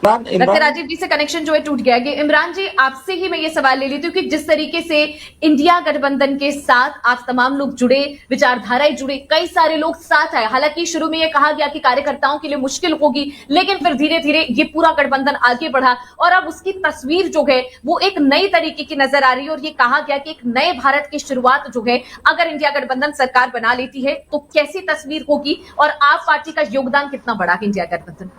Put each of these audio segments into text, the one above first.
लगता है राजीव जी से कनेक्शन जो है टूट गया। इमरान जी, आपसे ही मैं ये सवाल ले लेती हूँ कि जिस तरीके से इंडिया गठबंधन के साथ आप तमाम लोग जुड़े, विचारधाराएं जुड़े, कई सारे लोग साथ आए। हालांकि शुरू में ये कहा गया कि कार्यकर्ताओं के लिए मुश्किल होगी, लेकिन फिर धीरे धीरे ये पूरा गठबंधन आगे बढ़ा और अब उसकी तस्वीर जो है वो एक नई तरीके की नजर आ रही है। और ये कहा गया कि एक नए भारत की शुरुआत जो है अगर इंडिया गठबंधन सरकार बना लेती है तो कैसी तस्वीर होगी और आप पार्टी का योगदान कितना बड़ा है इंडिया गठबंधन?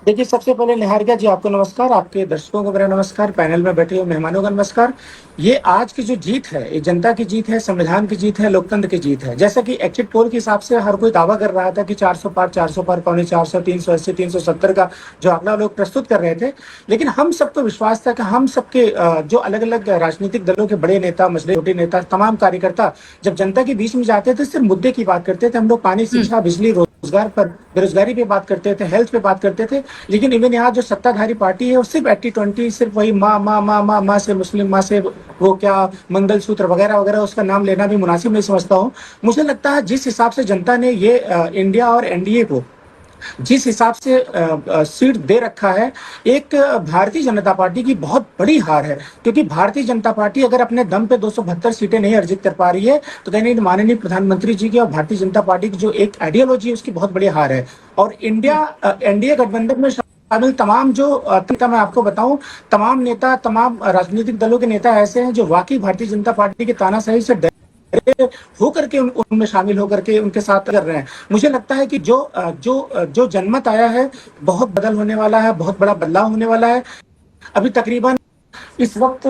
देखिए, सबसे पहले निहारिका जी आपको नमस्कार, आपके दर्शकों को मेरा नमस्कार, पैनल में बैठे हुए मेहमानों का नमस्कार। ये आज की जो जीत है, ये जनता की जीत है, संविधान की जीत है, लोकतंत्र की जीत है। जैसा कि एग्जिट पोल के हिसाब से हर कोई दावा कर रहा था कि 400 पार, 400 पार, 450, 380, 370 का जो आंकड़ा लोग प्रस्तुत कर रहे थे, लेकिन हम सबको विश्वास था कि हम सबके जो अलग अलग राजनीतिक दलों के बड़े नेता, मजले छोटे नेता, तमाम कार्यकर्ता जब जनता के बीच में जाते थे सिर्फ मुद्दे की बात करते थे। हम लोग पानी, शिक्षा, बिजली, रोजगार पर, बेरोजगारी पे बात करते थे, हेल्थ पे बात करते थे। लेकिन इवन यहाँ जो सत्ताधारी पार्टी है वो सिर्फ 80-20, सिर्फ वही माँ माँ माँ माँ माँ से मुस्लिम, माँ से वो क्या मंगलसूत्र वगैरह वगैरह, उसका नाम लेना भी मुनासिब नहीं समझता हूँ। मुझे लगता है जिस हिसाब से जनता ने ये इंडिया और एनडीए को जिस हिसाब से सीट दे रखा है, एक भारतीय जनता पार्टी की बहुत बड़ी हार है। क्योंकि भारतीय जनता पार्टी अगर अपने दम पे 272 सीटें नहीं अर्जित कर पा रही है तो कहीं नहीं माननीय प्रधानमंत्री जी की और भारतीय जनता पार्टी की जो एक आइडियोलॉजी है उसकी बहुत बड़ी हार है। और एनडीए गठबंधन में शामिल तमाम जो नेता, मैं आपको बताऊं, तमाम नेता, तमाम राजनीतिक दलों के नेता ऐसे हैं जो वाकई भारतीय जनता पार्टी की तानाशाही से होकर के उनमें शामिल होकर के उनके साथ कर रहे हैं। मुझे लगता है कि जो जनमत आया है बहुत बदल होने वाला है, बहुत बड़ा बदलाव होने वाला है। अभी तकरीबन इस वक्त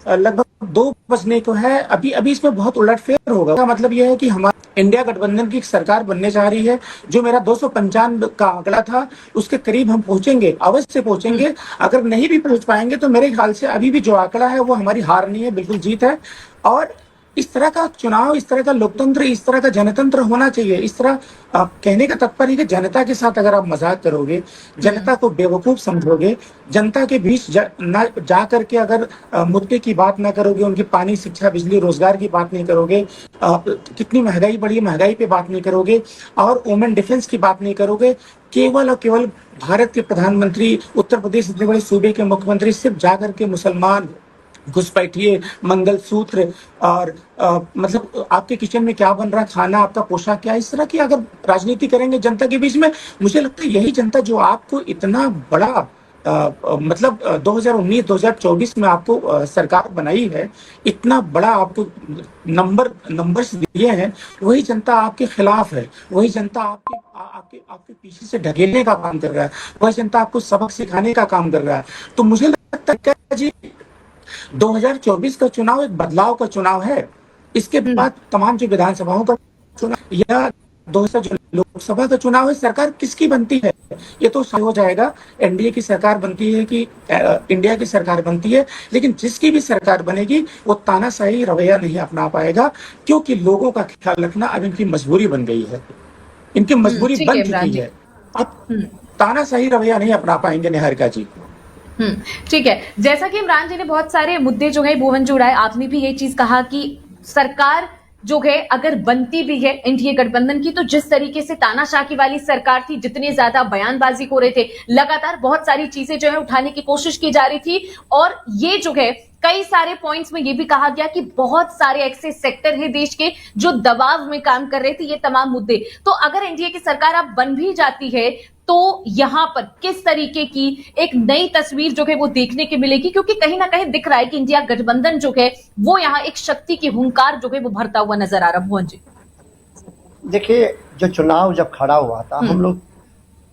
लगभग 2 बजने को है। अभी इसमें बहुत उलटफेर होगा। मतलब यह है कि हमारी इंडिया गठबंधन की सरकार बनने जा रही है। जो मेरा 295 का आंकड़ा था उसके करीब हम पहुंचेंगे, अवश्य पहुंचेंगे। अगर नहीं भी पहुंच पाएंगे तो मेरे ख्याल से अभी भी जो आंकड़ा है वो हमारी हार नहीं है, बिल्कुल जीत है। और इस तरह का चुनाव, इस तरह का लोकतंत्र, इस तरह का जनतंत्र होना चाहिए। इस तरह कहने का तात्पर्य कि जनता के साथ अगर आप मजाक करोगे, जनता को बेवकूफ समझोगे, जनता के बीच जा करके अगर मुद्दे की बात ना करोगे, उनकी पानी, शिक्षा, बिजली, रोजगार की बात नहीं करोगे, कितनी महंगाई बढ़ी है, महंगाई पे बात नहीं करोगे, और वुमेन डिफेंस की बात नहीं करोगे, केवल और केवल भारत के प्रधानमंत्री, उत्तर प्रदेश इतने बड़े सूबे के मुख्यमंत्री सिर्फ जाकर के मुसलमान, घुसपैठिए, मंगलसूत्र और मतलब आपके किचन में क्या बन रहा है, खाना, आपका पोशाक क्या, इस तरह की अगर राजनीति करेंगे जनता के बीच में, मुझे लगता है यही जनता जो आपको इतना बड़ा मतलब 2019-2024 में आपको सरकार बनाई है, इतना बड़ा आपको नंबर्स दिए हैं, वही जनता आपके खिलाफ है। वही जनता आपके पीछे से ढकेलने का काम कर रहा है। वही जनता आपको सबक सिखाने का काम कर रहा है। तो मुझे लगता है क्या जी, 2024 का चुनाव एक बदलाव का चुनाव है। इसके बाद तमाम जो विधानसभाओं का चुनाव या 2000 जो लोकसभा का चुनाव है, सरकार किसकी बनती है ये तो हो जाएगा। एनडीए की सरकार बनती है कि इंडिया की सरकार बनती है, लेकिन जिसकी भी सरकार बनेगी वो तानाशाही रवैया नहीं अपना पाएगा, क्योंकि लोगों का ख्याल रखना अब इनकी मजबूरी बन गई है, इनकी मजबूरी बन चुकी है। अब तानाशाही रवैया नहीं अपना पाएंगे निहारिका जी। ठीक है। जैसा कि इमरान जी ने बहुत सारे मुद्दे जो है भुवन जी उड़ाए, आपने भी ये चीज कहा कि सरकार जो है अगर बनती भी है एनडीए गठबंधन की, तो जिस तरीके से तानाशाही वाली सरकार थी, जितने ज्यादा बयानबाजी हो रहे थे, लगातार बहुत सारी चीजें जो है उठाने की कोशिश की जा रही थी। और ये जो है कई सारे पॉइंट्स में ये भी कहा गया कि बहुत सारे ऐसे सेक्टर है देश के जो दबाव में काम कर रहे थे, ये तमाम मुद्दे। तो अगर एनडीए की सरकार अब बन भी जाती है तो यहां पर किस तरीके की एक नई तस्वीर जो है वो देखने की मिलेगी? क्योंकि कहीं ना कहीं दिख रहा है कि इंडिया गठबंधन जो है वो यहाँ एक शक्ति की हुंकार जो है वो भरता हुआ नजर आ रहा है। भुवन जी, देखिए, जो चुनाव जब खड़ा हुआ था, हम लोग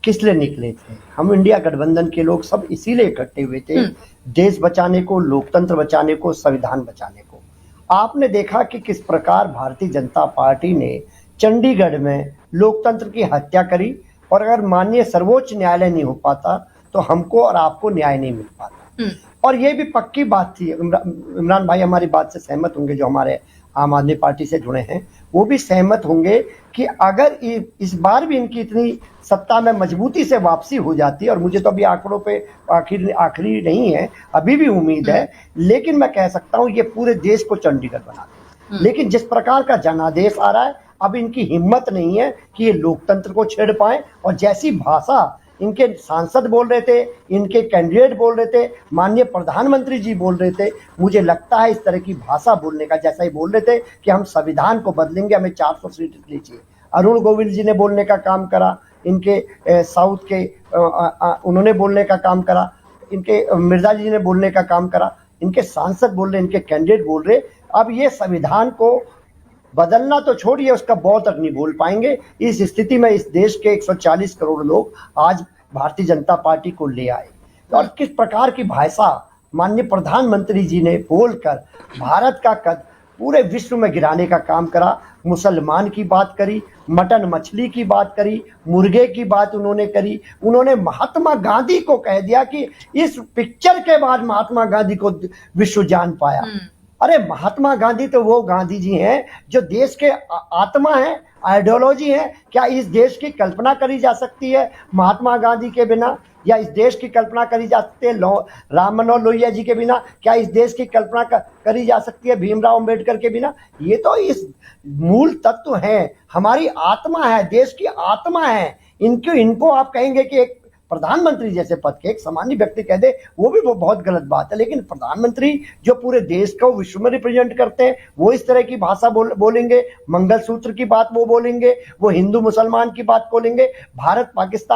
किस लिए निकले थे? हम इंडिया गठबंधन के लोग सब इसीलिए इकट्ठे हुए थे, देश बचाने को, लोकतंत्र बचाने को, संविधान बचाने को। आपने देखा कि किस प्रकार भारतीय जनता पार्टी ने चंडीगढ़ में लोकतंत्र की हत्या करी, और अगर माननीय सर्वोच्च न्यायालय नहीं हो पाता तो हमको और आपको न्याय नहीं मिल पाता। और ये भी पक्की बात थी, इमरान भाई हमारी बात से सहमत होंगे, जो हमारे आम आदमी पार्टी से जुड़े हैं वो भी सहमत होंगे कि अगर इस बार भी इनकी इतनी सत्ता में मजबूती से वापसी हो जाती है, और मुझे तो अभी आंकड़ों पे आखिरी नहीं है, अभी भी उम्मीद है, लेकिन मैं कह सकता हूँ ये पूरे देश को चंडीगढ़ बना दे। लेकिन जिस प्रकार का जनादेश आ रहा है, अब इनकी हिम्मत नहीं है कि ये लोकतंत्र को छेड़ पाए, और जैसी भाषा इनके सांसद बोल रहे थे, इनके कैंडिडेट बोल रहे थे, माननीय प्रधानमंत्री जी बोल रहे थे। मुझे लगता है इस तरह की भाषा बोलने का, जैसा ही बोल रहे थे कि हम संविधान को बदलेंगे, हमें 400 सीट लीजिए। अरुण गोविल जी ने बोलने का काम करा, इनके साउथ के उन्होंने बोलने का काम करा, इनके मिर्जा जी ने बोलने का काम करा, इनके सांसद बोल रहे, इनके कैंडिडेट बोल रहे। अब ये संविधान को बदलना तो छोड़िए, उसका बौ तक नहीं बोल पाएंगे। इस स्थिति में इस देश के 140 करोड़ लोग आज भारतीय जनता पार्टी को ले आए, और किस प्रकार की भाषा माननीय प्रधानमंत्री जी ने बोलकर भारत का कद पूरे विश्व में गिराने का काम करा। मुसलमान की बात करी, मटन मछली की बात करी, मुर्गे की बात उन्होंने करी। उन्होंने महात्मा गांधी को कह दिया कि इस पिक्चर के बाद महात्मा गांधी को विश्व जान पाया। अरे महात्मा गांधी तो वो गांधी जी हैं जो देश के आत्मा है, आइडियोलॉजी है। क्या इस देश की कल्पना करी जा सकती है महात्मा गांधी के बिना? या इस देश की कल्पना करी जा सकती है राम मनोहर लोहिया जी के बिना? क्या इस देश की कल्पना करी जा सकती है भीमराव अंबेडकर के बिना? ये तो इस मूल तत्व हैं, हमारी आत्मा है, देश की आत्मा है। इनको आप कहेंगे कि एक प्रधानमंत्री जैसे पद के एक सामान्य व्यक्ति कह दे, वो भी बहुत गलत बात है। लेकिन प्रधानमंत्री जो पूरे देश को विश्व में रिप्रेजेंट करते हैं, वो इस तरह की भाषा बोलेंगे, मंगलसूत्र की बात वो बोलेंगे, वो हिंदू मुसलमान की बात बोलेंगे, भारत पाकिस्तान